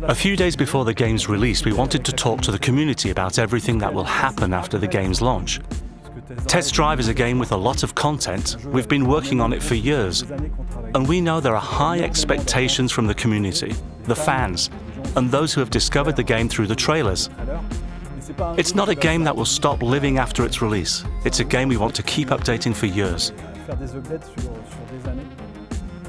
A few days before the game's release, we wanted to talk to the community about everything that will happen after the game's launch. Test Drive is a game with a lot of content. We've been working on it for years, and we know there are high expectations from the community, the fans, and those who have discovered the game through the trailers. It's not a game that will stop living after its release. It's a game we want to keep updating for years.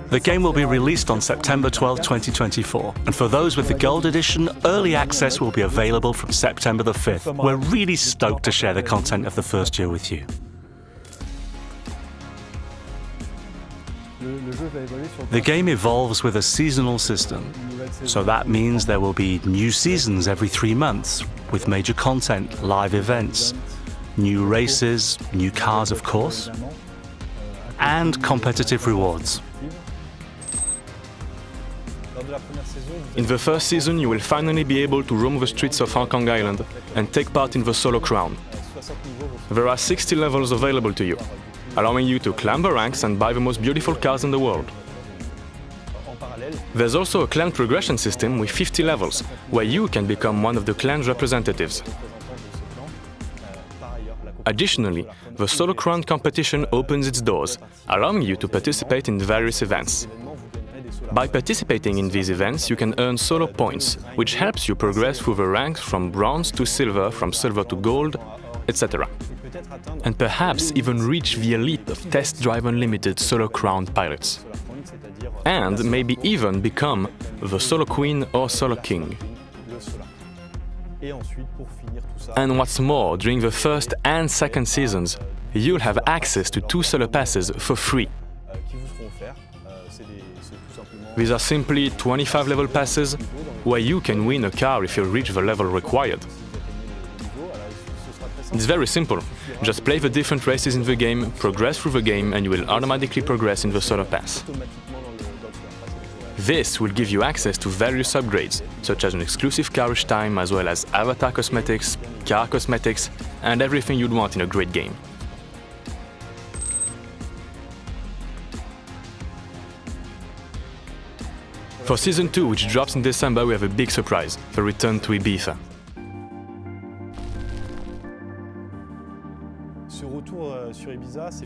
The game will be released on September 12, 2024, and for those with the Gold Edition, early access will be available from September the 5th. We're really stoked to share the content of the first year with you. The game evolves with a seasonal system, so that means there will be new seasons every 3 months, with major content, live events, new races, new cars of course, and competitive rewards. In the first season, you will finally be able to roam the streets of Hong Kong Island and take part in the solo crown. There are 60 levels available to you, allowing you to climb the ranks and buy the most beautiful cars in the world. There's also a clan progression system with 50 levels, where you can become one of the clan's representatives. Additionally, the Solo Crown competition opens its doors, allowing you to participate in various events. By participating in these events, you can earn solo points, which helps you progress through the ranks from bronze to silver, from silver to gold, etc. And perhaps even reach the elite of Test Drive Unlimited Solo Crown pilots. And maybe even become the Solo Queen or Solo King. And what's more, during the first and second seasons, you'll have access to 2 solo passes for free. These are simply 25 level passes, where you can win a car if you reach the level required. It's very simple. Just play the different races in the game, progress through the game, and you will automatically progress in the solo pass. This will give you access to various upgrades, such as an exclusive carriage time, as well as avatar cosmetics, car cosmetics, and everything you'd want in a great game. For Season 2, which drops in December, we have a big surprise, the return to Ibiza.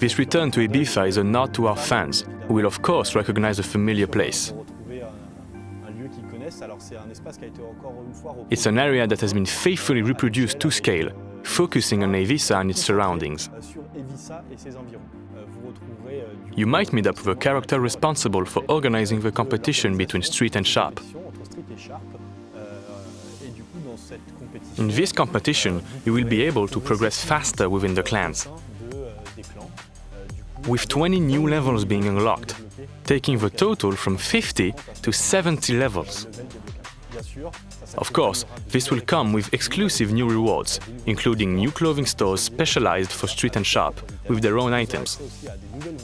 This return to Ibiza is a nod to our fans, who will of course recognize a familiar place. It's an area that has been faithfully reproduced to scale, focusing on Ibiza and its surroundings. You might meet up with a character responsible for organizing the competition between Street and Sharp. In this competition, you will be able to progress faster within the clans, with 20 new levels being unlocked, taking the total from 50 to 70 levels. Of course, this will come with exclusive new rewards, including new clothing stores specialized for Street and Sharp, with their own items.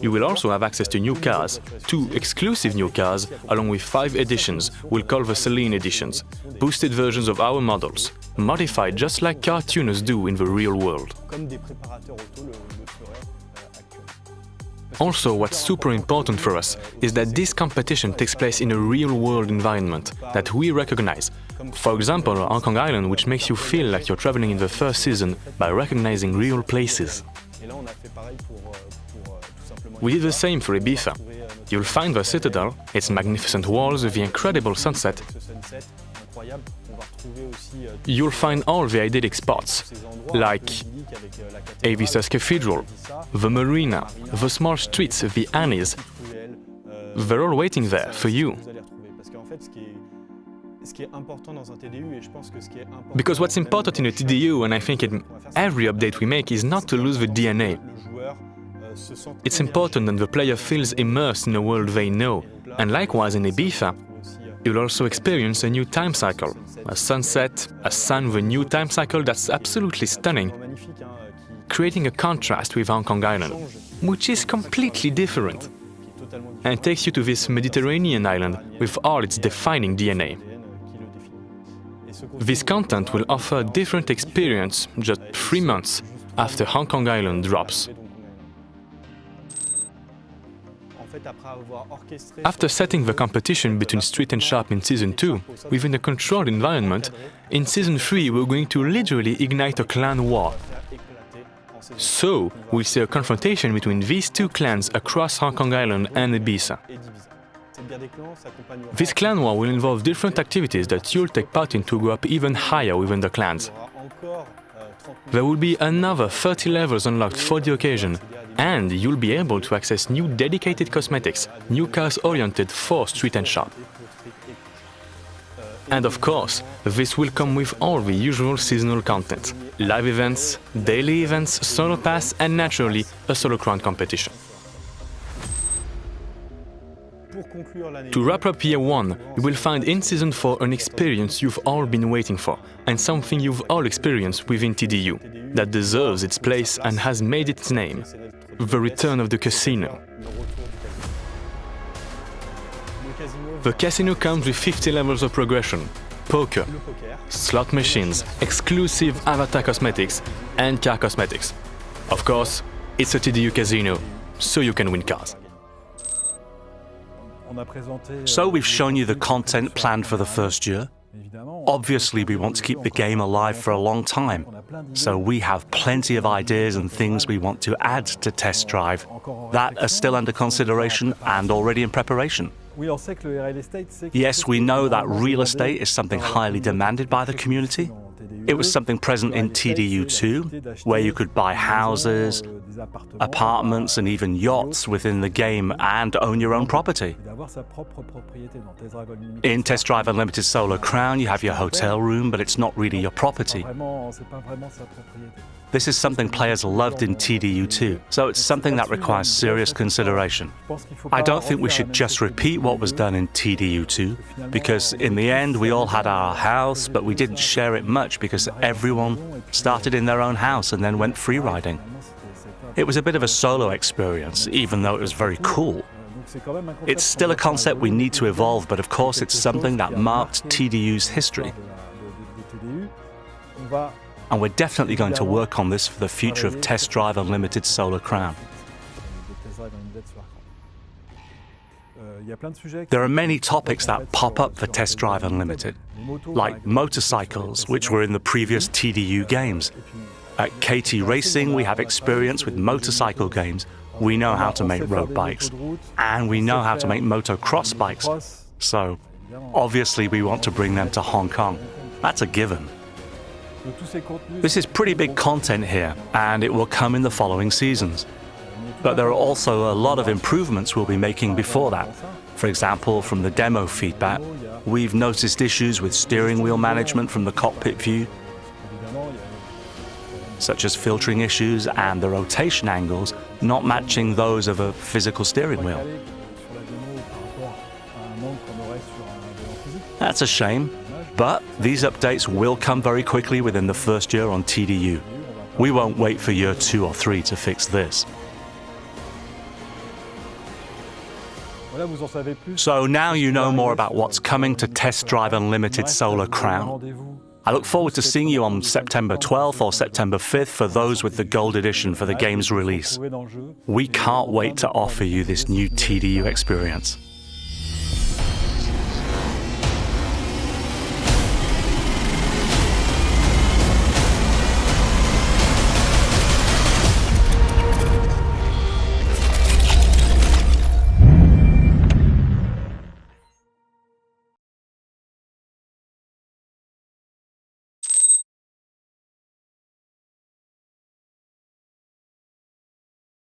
You will also have access to new cars, 2 exclusive new cars, along with 5 editions we'll call the Celine editions, boosted versions of our models, modified just like car tuners do in the real world. Also, what's super important for us is that this competition takes place in a real-world environment that we recognize. For example, Hong Kong Island, which makes you feel like you're traveling in the first season by recognizing real places. We did the same for Ibiza. You'll find the Citadel, its magnificent walls, the incredible sunset. You'll find all the idyllic spots, like Ibiza's Cathedral, the Marina, the small streets, the alleys. They're all waiting there for you. Because what's important in a TDU, and I think in every update we make, is not to lose the DNA. It's important that the player feels immersed in a world they know, and likewise in Ibiza, you'll also experience a new time cycle, a sunset, a sun with a new time cycle that's absolutely stunning, creating a contrast with Hong Kong Island, which is completely different, and takes you to this Mediterranean island with all its defining DNA. This content will offer a different experience just 3 months after Hong Kong Island drops. After setting the competition between Street and Sharp in Season 2, within a controlled environment, in Season 3 we're going to literally ignite a clan war. So, we'll see a confrontation between these two clans across Hong Kong Island and Ibiza. This clan war will involve different activities that you'll take part in to go up even higher within the clans. There will be another 30 levels unlocked for the occasion, and you'll be able to access new dedicated cosmetics, new cars oriented for Street and Sharp. And of course, this will come with all the usual seasonal content: live events, daily events, solo pass, and naturally, a solo crown competition. To wrap up Year 1, you will find in Season 4 an experience you've all been waiting for, and something you've all experienced within TDU, that deserves its place and has made its name: the return of the casino. The casino comes with 50 levels of progression: poker, slot machines, exclusive avatar cosmetics, and car cosmetics. Of course, it's a TDU casino, so you can win cars. So we've shown you the content planned for the first year. Obviously, we want to keep the game alive for a long time, so we have plenty of ideas and things we want to add to Test Drive that are still under consideration and already in preparation. Yes, we know that real estate is something highly demanded by the community. It was something present in TDU2, where you could buy houses, apartments, and even yachts within the game and own your own property. In Test Drive Unlimited Solar Crown, you have your hotel room, but it's not really your property. This is something players loved in TDU2, so it's something that requires serious consideration. I don't think we should just repeat what was done in TDU2, because in the end we all had our house, but we didn't share it much because everyone started in their own house and then went free riding. It was a bit of a solo experience, even though it was very cool. It's still a concept we need to evolve, but of course it's something that marked TDU's history. And we're definitely going to work on this for the future of Test Drive Unlimited Solar Crown. There are many topics that pop up for Test Drive Unlimited, like motorcycles, which were in the previous TDU games. At KT Racing, we have experience with motorcycle games. We know how to make road bikes, and we know how to make motocross bikes. So, obviously, we want to bring them to Hong Kong. That's a given. This is pretty big content here, and it will come in the following seasons. But there are also a lot of improvements we'll be making before that. For example, from the demo feedback, we've noticed issues with steering wheel management from the cockpit view, such as filtering issues and the rotation angles not matching those of a physical steering wheel. That's a shame, but these updates will come very quickly within the first year on TDU. We won't wait for year 2 or 3 to fix this. So now you know more about what's coming to Test Drive Unlimited Solar Crown. I look forward to seeing you on September 12th or September 5th for those with the Gold Edition for the game's release. We can't wait to offer you this new TDU experience.